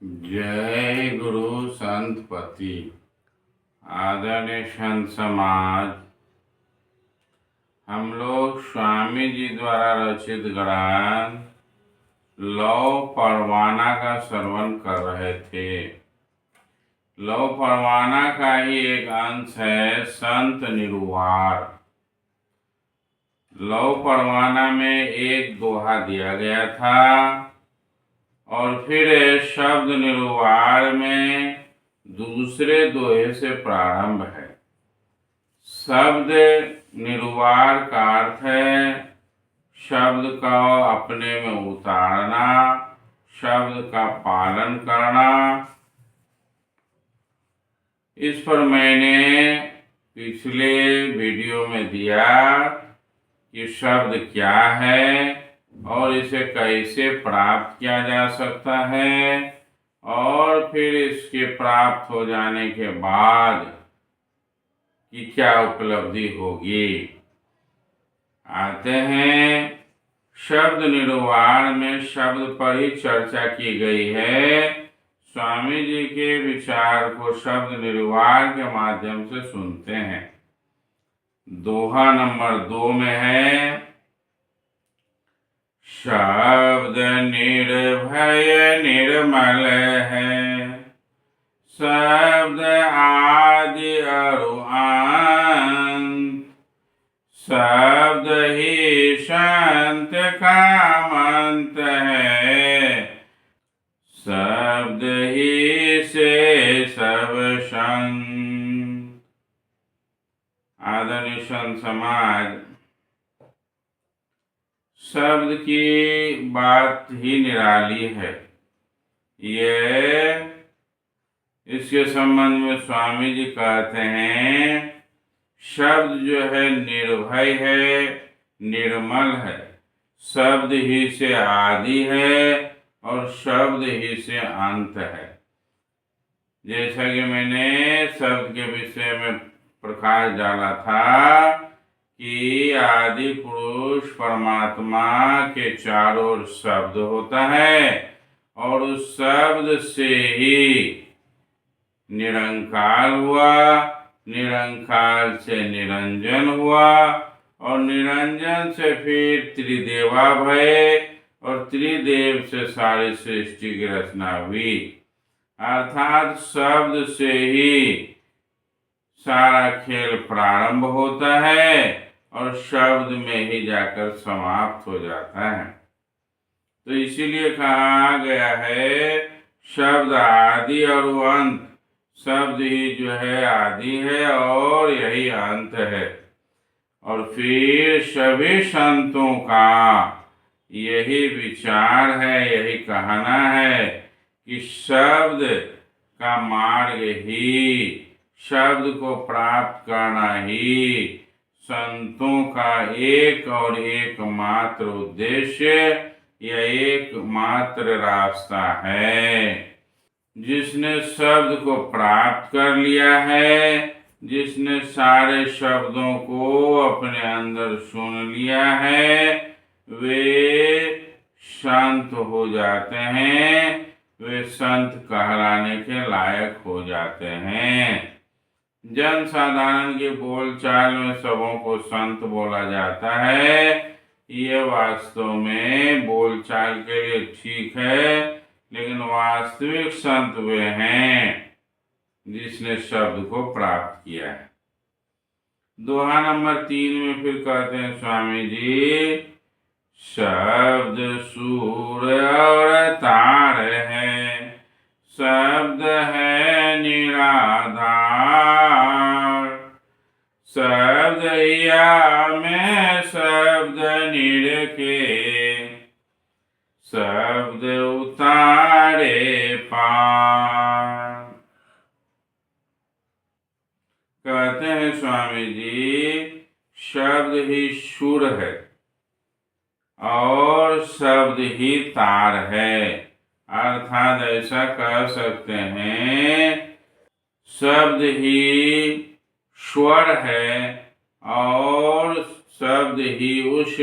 जय गुरु संतपति। आदरणीय संत समाज, हम लोग स्वामी जी द्वारा रचित ग्रंथ लौह परवाना का श्रवण कर रहे थे। लौह परवाना का ही एक अंश है संत निरुवार। लौह परवाना में एक दोहा दिया गया था और फिर शब्द निरुवार में दूसरे दोहे से प्रारंभ है। शब्द निरुवार का अर्थ है शब्द का अपने में उतारना, शब्द का पालन करना। इस पर मैंने पिछले वीडियो में दिया कि शब्द क्या है और इसे कैसे प्राप्त किया जा सकता है और फिर इसके प्राप्त हो जाने के बाद की क्या उपलब्धि होगी। आते हैं शब्द निरुवार में शब्द पर ही चर्चा की गई है। स्वामी जी के विचार को शब्द निरुवार के माध्यम से सुनते हैं। दोहा नंबर 2 में है, शब्द निर्भय निर्मल है, शब्द आदि अरु अंत, शब्द ही संत का मंत्र है, शब्द ही से सब संत। आदरणीय संत समाज, शब्द की बात ही निराली है। ये इसके संबंध में स्वामी जी कहते हैं, शब्द जो है निर्भय है, निर्मल है, शब्द ही से आदि है और शब्द ही से अंत है। जैसा कि मैंने शब्द के विषय में प्रकाश डाला था कि आदि पुरुष परमात्मा के चारों ओर शब्द होता है और उस शब्द से ही निरंकार हुआ, निरंकार से निरंजन हुआ और निरंजन से फिर त्रिदेवा भये और त्रिदेव से सारी सृष्टि की रचना हुई। अर्थात शब्द से ही सारा खेल प्रारंभ होता है और शब्द में ही जाकर समाप्त हो जाता है। तो इसीलिए कहा गया है शब्द आदि और अंत। शब्द ही जो है आदि है और यही अंत है। और फिर सभी संतों का यही विचार है, यही कहना है कि शब्द का मार्ग ही, शब्द को प्राप्त करना ही संतों का एक और एकमात्र उद्देश्य या एकमात्र रास्ता है। जिसने शब्द को प्राप्त कर लिया है, जिसने सारे शब्दों को अपने अंदर सुन लिया है, वे संत हो जाते हैं, वे संत कहलाने के लायक हो जाते हैं। जन साधारण के बोलचाल में सबों को संत बोला जाता है। ये वास्तव में बोलचाल के लिए ठीक है, लेकिन वास्तविक संत वे हैं जिसने शब्द को प्राप्त किया है। दोहा नंबर 3 में फिर कहते हैं स्वामी जी, शब्द सूर और तार है, शब्द है निराधार, शब्द या में शब्द निरखे, शब्द उतारे पार। कहते हैं स्वामी जी, शब्द ही सुर है और शब्द ही तार है। अर्थात ऐसा कह सकते हैं, शब्द ही स्वर है और शब्द ही उस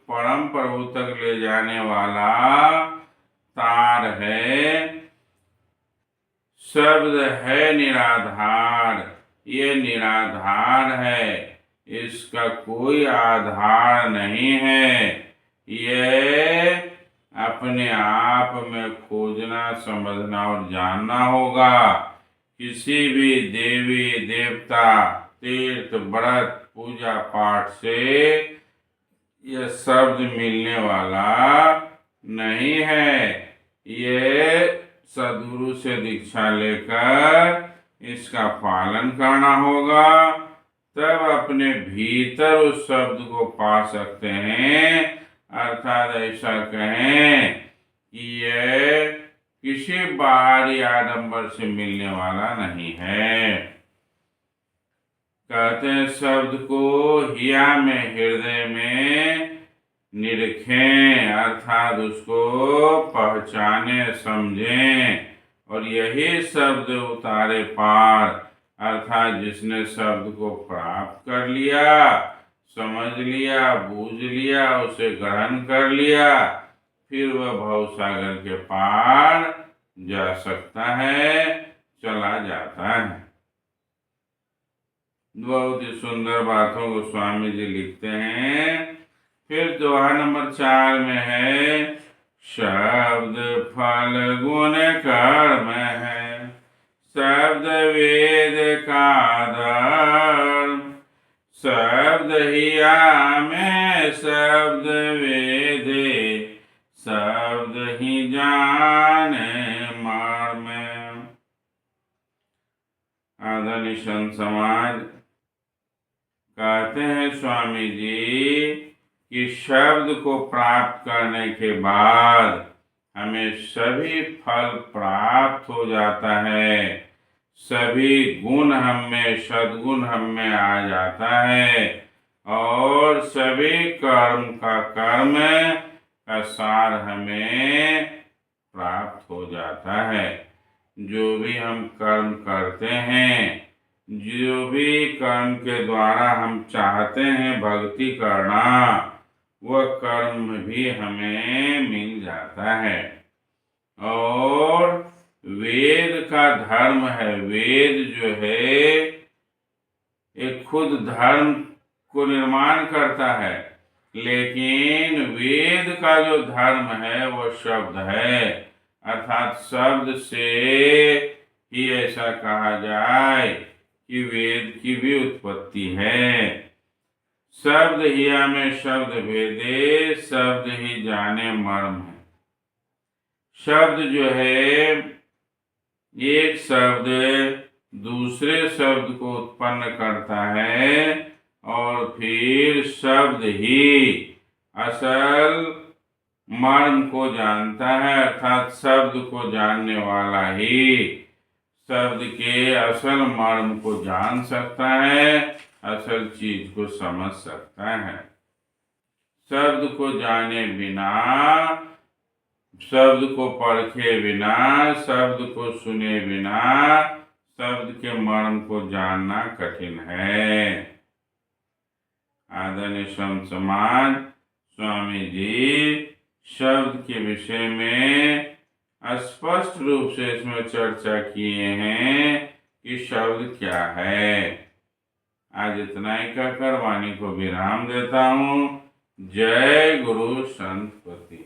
परम प्रभु तक ले जाने वाला तार है। शब्द है निराधार, ये निराधार है, इसका कोई आधार नहीं है। ये अपने आप में खोजना, समझना और जानना होगा। किसी भी देवी देवता, तीर्थ, व्रत, पूजा पाठ से यह शब्द मिलने वाला नहीं है। ये सद्गुरु से दीक्षा लेकर इसका पालन करना होगा, तब अपने भीतर उस शब्द को पा सकते हैं। अर्थात ऐसा कहें कि यह किसी बाहरी आडंबर से मिलने वाला नहीं है। कहते हैं शब्द को हिया में, हृदय में निरखें, अर्थात उसको पहचाने, समझें, और यही शब्द उतारे पार, अर्थात जिसने शब्द को प्राप्त कर लिया, समझ लिया, बूझ लिया, उसे ग्रहण कर लिया, फिर वह भवसागर के पार जा सकता है, चला जाता है। बहुत ही सुंदर बातों को स्वामी जी लिखते हैं। फिर दोहा नंबर 4 में है, शब्द फल गुण कर्म है, शब्द वेद का धर्म, शब्द हिया में शब्द वेदे, शब्द ही जाने मर्म। आदरणीय संत समाज, कहते हैं स्वामी जी कि शब्द को प्राप्त करने के बाद हमें सभी फल प्राप्त हो जाता है, सभी गुण हम में, सद्गुण हम में आ जाता है, और सभी कर्म का कर्म का सार हमें प्राप्त हो जाता है। जो भी हम कर्म करते हैं, जो भी कर्म के द्वारा हम चाहते हैं भक्ति करना, वह कर्म भी हमें मिल जाता है। और वेद का धर्म है, वेद जो है एक खुद धर्म को निर्माण करता है, लेकिन वेद का जो धर्म है वह शब्द है। अर्थात शब्द से ही ऐसा कहा जाए कि वेद की भी उत्पत्ति है। शब्द हिया में शब्द भेदे, शब्द ही जाने मर्म है। शब्द जो है, एक शब्द दूसरे शब्द को उत्पन्न करता है, और फिर शब्द ही असल मर्म को जानता है, अर्थात शब्द को जानने वाला ही शब्द के असल मर्म को जान सकता है, असल चीज को समझ सकता है। शब्द को जाने बिना, शब्द को परखे बिना, शब्द को सुने बिना शब्द के मर्म को जानना कठिन है। आदरणीय संत समाज, स्वामी जी शब्द के विषय में स्पष्ट रूप से इसमें चर्चा किए हैं कि शब्द क्या है। आज इतना ही कहकर वाणी को विराम देता हूँ। जय गुरु संतपति।